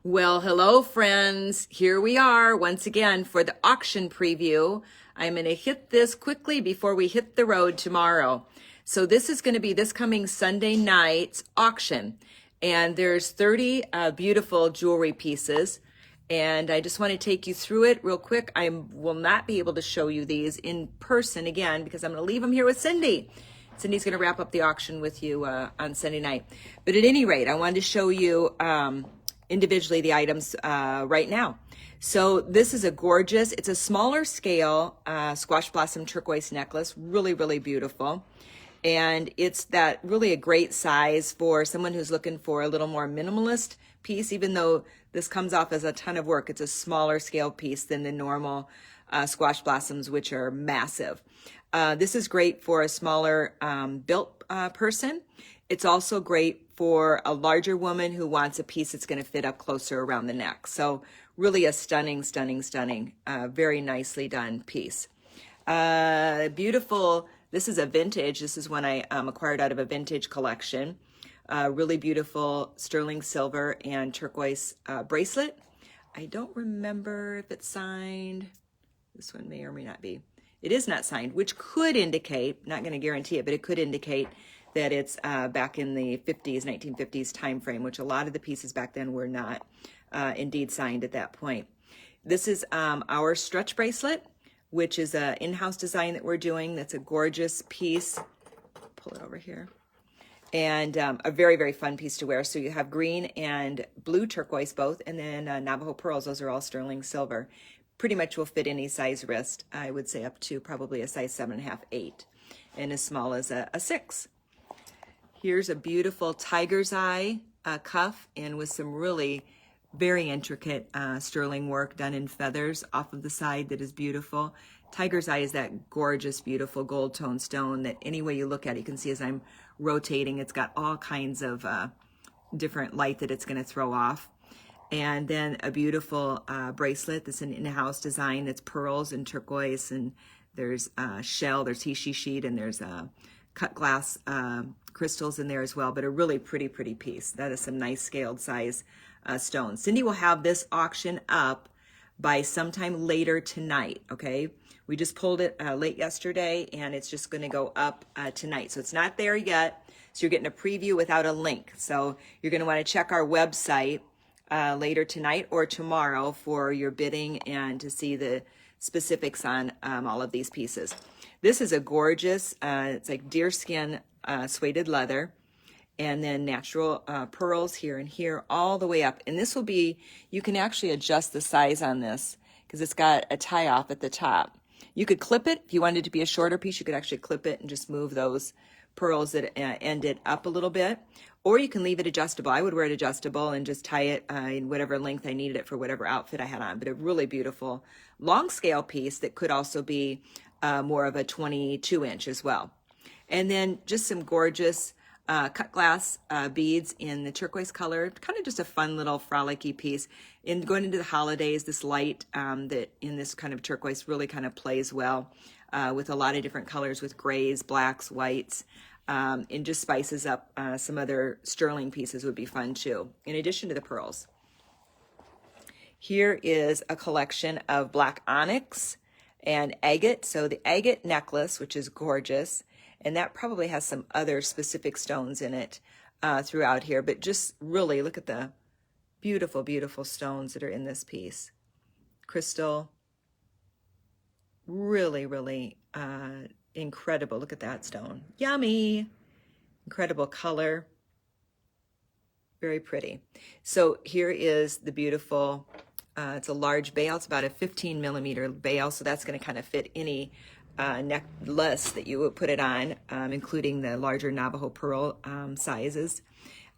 Well, hello, friends. Here we are once again for the auction preview. I'm going to hit this quickly before we hit the road tomorrow. So this is going to be this coming Sunday night's auction. And there's 30 beautiful jewelry pieces. And I just want to take you through it real quick. I will not be able to show you these in person again because I'm going to leave them here with Cindy. Cindy's going to wrap up the auction with you on Sunday night. But at any rate, I wanted to show you individually the items right now. So this is a gorgeous, it's a smaller scale squash blossom turquoise necklace, really, really beautiful. And it's that really a great size for someone who's looking for a little more minimalist piece, even though this comes off as a ton of work. It's a smaller scale piece than the normal squash blossoms, which are massive. This is great for a smaller built person. It's also great for a larger woman who wants a piece that's going to fit up closer around the neck. So really a stunning, stunning, stunning, very nicely done piece. Beautiful. This is a vintage. This is one I acquired out of a vintage collection. Really beautiful sterling silver and turquoise bracelet. I don't remember if it's signed. This one may or may not be. It is not signed, which could indicate, not going to guarantee it, but it could indicate that it's back in the 50s, 1950s time frame, which a lot of the pieces back then were not indeed signed at that point. This is our stretch bracelet, which is an in-house design that we're doing. That's a gorgeous piece. Pull it over here. And a very, very fun piece to wear. So you have green and blue turquoise both, and then Navajo pearls. Those are all sterling silver. Pretty much will fit any size wrist. I would say up to probably a size 7.5, 8, and as small as a 6. Here's a beautiful tiger's eye cuff, and with some really very intricate sterling work done in feathers off of the side that is beautiful. Tiger's eye is that gorgeous, beautiful gold tone stone that any way you look at it, you can see as I'm rotating, it's got all kinds of different light that it's going to throw off. And then a beautiful bracelet that's an in-house design that's pearls and turquoise, and there's shell, there's Hishi sheet, and there's cut glass crystals in there as well, but a really pretty, pretty piece. That is some nice scaled size stones. Cindy will have this auction up by sometime later tonight, okay? We just pulled it late yesterday, and it's just going to go up tonight. So it's not there yet, so you're getting a preview without a link. So you're going to want to check our website later tonight or tomorrow for your bidding and to see the specifics on all of these pieces. This is a gorgeous, it's like deerskin suede leather, and then natural pearls here and here all the way up. And this will be, you can actually adjust the size on this because it's got a tie off at the top. You could clip it. If you wanted it to be a shorter piece, you could actually clip it and just move those pearls that end it up a little bit. Or you can leave it adjustable. I would wear it adjustable and just tie it in whatever length I needed it for whatever outfit I had on. But a really beautiful long scale piece that could also be more of a 22-inch as well. And then just some gorgeous cut glass beads in the turquoise color, kind of just a fun little frolicky piece. In going into the holidays, this light that in this kind of turquoise really kind of plays well with a lot of different colors with grays, blacks, whites, and just spices up some other sterling pieces would be fun too, in addition to the pearls. Here is a collection of black onyx and agate. So the agate necklace, which is gorgeous, and that probably has some other specific stones in it throughout here, but just really look at the beautiful, beautiful stones that are in this piece. Crystal, really, really incredible. Look at that stone. Yummy. Incredible color. Very pretty. So here is the beautiful, it's a large bail. It's about a 15 millimeter bail, so that's going to kind of fit any necklace that you would put it on, including the larger Navajo pearl sizes.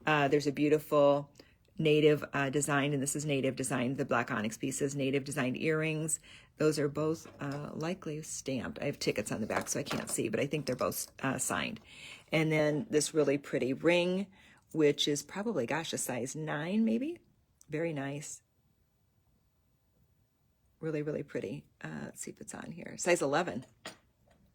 There's a beautiful native design, and this is native design. The black onyx pieces, native designed earrings. Those are both likely stamped. I have tickets on the back, so I can't see, but I think they're both signed. And then this really pretty ring, which is probably, gosh, a size 9 maybe. Very nice. Really, really pretty. Let's see if it's on here. Size 11.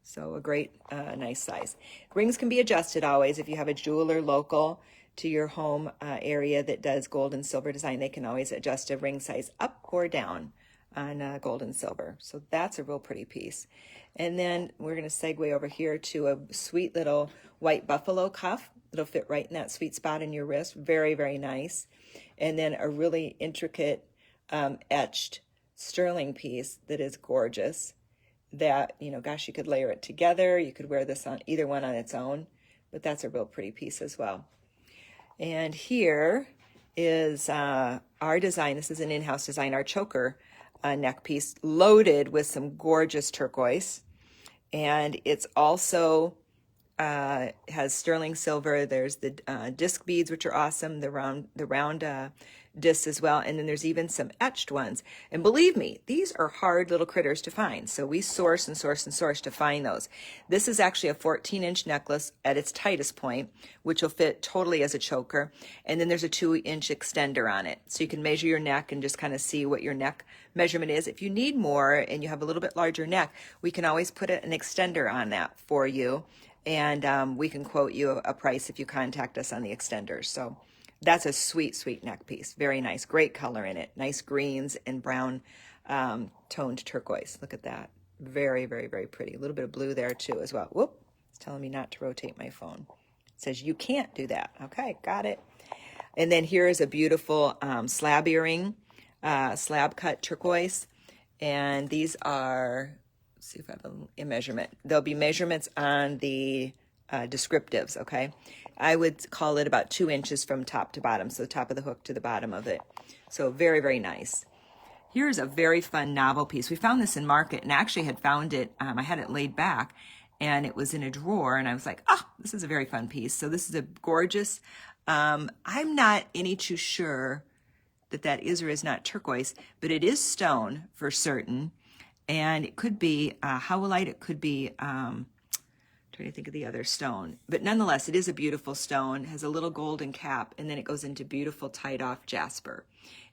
So a great, nice size. Rings can be adjusted always if you have a jeweler local to your home area that does gold and silver design, they can always adjust a ring size up or down on gold and silver. So that's a real pretty piece. And then we're going to segue over here to a sweet little white buffalo cuff. It'll fit right in that sweet spot in your wrist. Very, very nice. And then a really intricate etched sterling piece that is gorgeous. That, you know, gosh, you could layer it together. You could wear this on either one on its own, but that's a real pretty piece as well. And here is our design. This is an in-house design, our choker neck piece, loaded with some gorgeous turquoise. And it's also has sterling silver. There's the disc beads, which are awesome, the round discs as well. And then there's even some etched ones. And believe me, these are hard little critters to find. So we source and source and source to find those. This is actually a 14-inch necklace at its tightest point, which will fit totally as a choker. And then there's a 2-inch extender on it. So you can measure your neck and just kind of see what your neck measurement is. If you need more and you have a little bit larger neck, we can always put an extender on that for you. And we can quote you a price if you contact us on the extenders. So that's a sweet, sweet neck piece. Very nice. Great color in it. Nice greens and brown toned turquoise. Look at that. Very, very, very pretty. A little bit of blue there too as well. Whoop. It's telling me not to rotate my phone. It says you can't do that. Okay, got it. And then here is a beautiful slab earring, slab cut turquoise. And these are, let's see if I have a measurement. There'll be measurements on the descriptives, okay? I would call it about 2 inches from top to bottom, so the top of the hook to the bottom of it. So very, very nice. Here's a very fun novel piece. We found this in market and actually had found it, I had it laid back and it was in a drawer and I was like, oh, this is a very fun piece. So this is a gorgeous, I'm not any too sure that that is or is not turquoise, but it is stone for certain. And it could be howlite, it could be, trying to think of the other stone. But nonetheless, it is a beautiful stone, has a little golden cap, and then it goes into beautiful tied off jasper.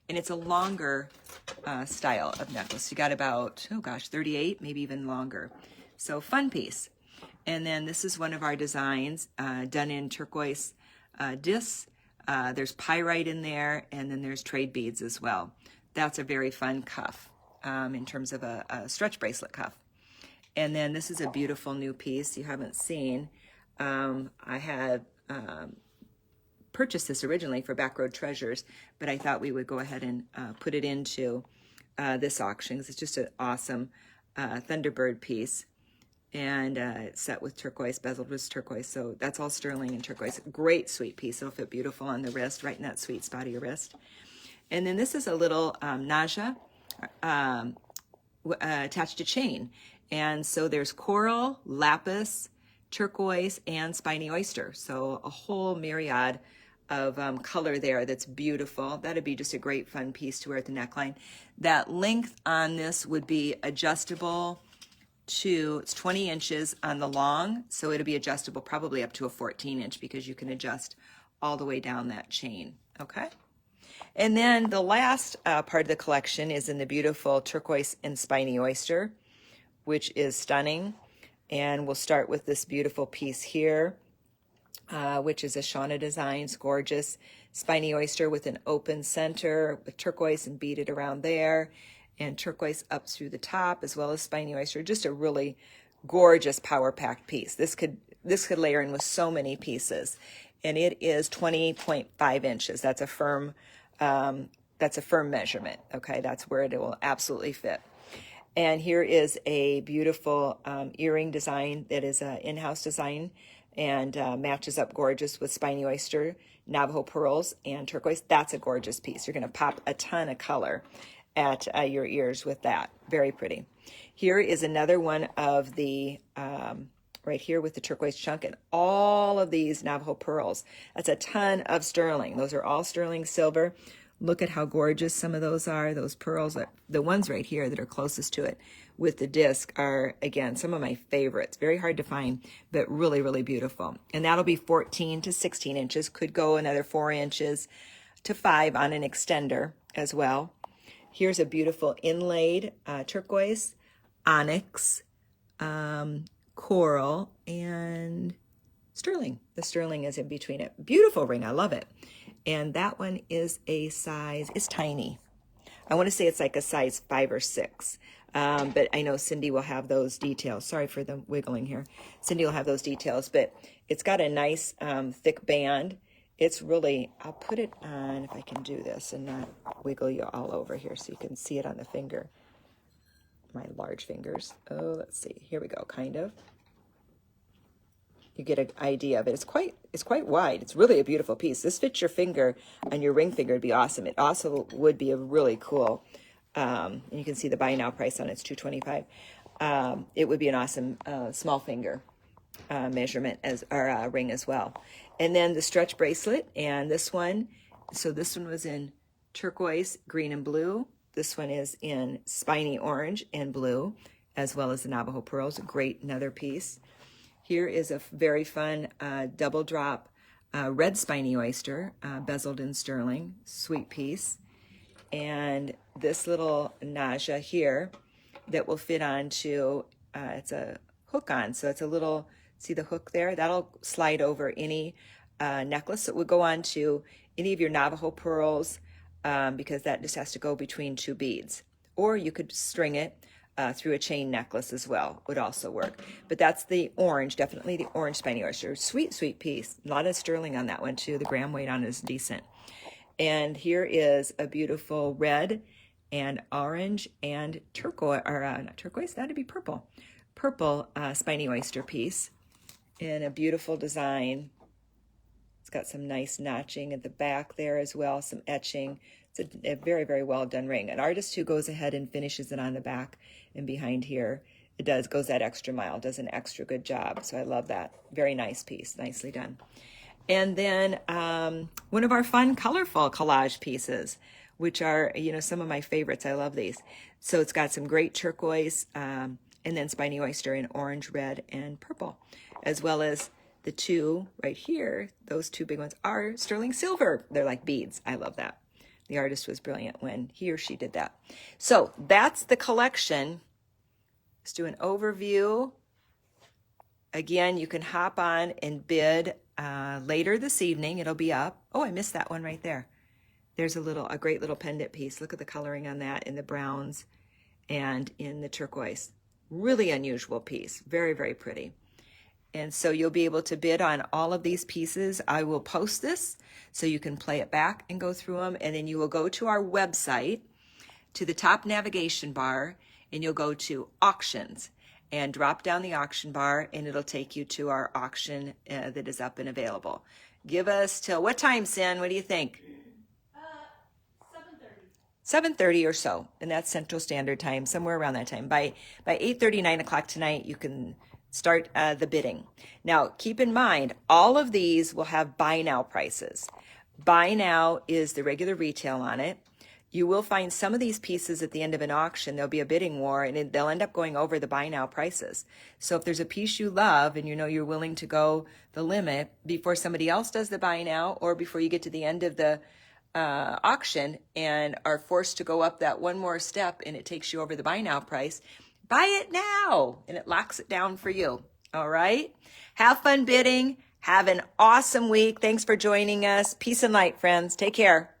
And it's a longer style of necklace. You got about, oh gosh, 38, maybe even longer. So fun piece. And then this is one of our designs done in turquoise discs. There's pyrite in there, and then there's trade beads as well. That's a very fun cuff in terms of a stretch bracelet cuff. And then this is a beautiful new piece you haven't seen. I had purchased this originally for Backroad Treasures, but I thought we would go ahead and put it into this auction because it's just an awesome Thunderbird piece. And it's set with turquoise, bezeled with turquoise. So that's all sterling and turquoise. Great sweet piece. It'll fit beautiful on the wrist, right in that sweet spot of your wrist. And then this is a little naja attached to chain. And so there's coral, lapis, turquoise, and spiny oyster. So a whole myriad of color there that's beautiful. That'd be just a great fun piece to wear at the neckline. That length on this would be adjustable to, it's 20 inches on the long, so it'll be adjustable probably up to a 14-inch because you can adjust all the way down that chain, okay? And then the last part of the collection is in the beautiful turquoise and spiny oyster, which is stunning. And we'll start with this beautiful piece here, which is a Shauna design. It's gorgeous. Spiny oyster with an open center with turquoise and beaded around there, and turquoise up through the top, as well as spiny oyster. Just a really gorgeous power-packed piece. This could layer in with so many pieces. And it is 20.5 inches. That's a firm measurement. Okay, that's where it will absolutely fit. And here is a beautiful earring design that is an in-house design and matches up gorgeous with spiny oyster, Navajo pearls, and turquoise. That's a gorgeous piece. You're going to pop a ton of color at your ears with that. Very pretty. Here is another one of the, right here with the turquoise chunk and all of these Navajo pearls. That's a ton of sterling. Those are all sterling silver. Look at how gorgeous some of those are. Those pearls, the ones right here that are closest to it with the disc are, again, some of my favorites. Very hard to find, but really, really beautiful. And that'll be 14 to 16 inches. Could go another 4 inches to 5 on an extender as well. Here's a beautiful inlaid turquoise, onyx, coral, and sterling. The sterling is in between it. Beautiful ring. I love it. And that one is a size, it's tiny. I want to say it's like a size 5 or 6. But I know Cindy will have those details. Sorry for the wiggling here. Cindy will have those details, but it's got a nice thick band. It's really, I'll put it on if I can do this and not wiggle you all over here so you can see it on the finger. My large fingers. Oh, let's see. Here we go, kind of. You get an idea of it. It's quite wide. It's really a beautiful piece. This fits your finger, on your ring finger. It'd be awesome. It also would be a really cool, and you can see the buy now price on it. It's $225. It would be an awesome small finger measurement as our ring as well. And then the stretch bracelet, and this one. So this one was in turquoise, green, and blue. This one is in spiny orange and blue, as well as the Navajo pearls. A great another piece. Here is a very fun double drop red spiny oyster, bezeled in sterling, sweet piece. And this little naja here that will fit onto, it's a hook on, so it's a little, see the hook there? That'll slide over any necklace. It would go on to any of your Navajo pearls because that just has to go between 2 beads. Or you could string it through a chain necklace as well, would also work. But that's the orange, definitely the orange spiny oyster. Sweet, sweet piece. A lot of sterling on that one too. The gram weight on it is decent. And here is a beautiful red and orange and turquoise, or not turquoise, that'd be purple. Purple spiny oyster piece in a beautiful design. It's got some nice notching at the back there as well, some etching. It's a very, very well done ring. An artist who goes ahead and finishes it on the back and behind here, goes that extra mile, does an extra good job. So I love that. Very nice piece, nicely done. And then one of our fun, colorful collage pieces, which are, some of my favorites. I love these. So it's got some great turquoise and then spiny oyster in orange, red, and purple, as well as the 2 right here. Those 2 big ones are sterling silver. They're like beads. I love that. The artist was brilliant when he or she did that. So that's the collection. Let's do an overview. Again, you can hop on and bid later this evening. It'll be up. Oh, I missed that one right there. There's a great little pendant piece. Look at the coloring on that in the browns and in the turquoise. Really unusual piece. Very, very pretty. And so you'll be able to bid on all of these pieces. I will post this so you can play it back and go through them. And then you will go to our website, to the top navigation bar, and you'll go to auctions and drop down the auction bar, and it'll take you to our auction that is up and available. Give us till what time, Sin? What do you think? 7:30 or so, and that's Central Standard Time, somewhere around that time. By 8:30, 9 o'clock tonight, you can start the bidding. Now, keep in mind, all of these will have buy now prices. Buy now is the regular retail on it. You will find some of these pieces at the end of an auction, there'll be a bidding war, and they'll end up going over the buy now prices. So if there's a piece you love and you're willing to go the limit before somebody else does the buy now, or before you get to the end of the auction and are forced to go up that one more step and it takes you over the buy now price, buy it now, and it locks it down for you. All right? Have fun bidding. Have an awesome week. Thanks for joining us. Peace and light, friends. Take care.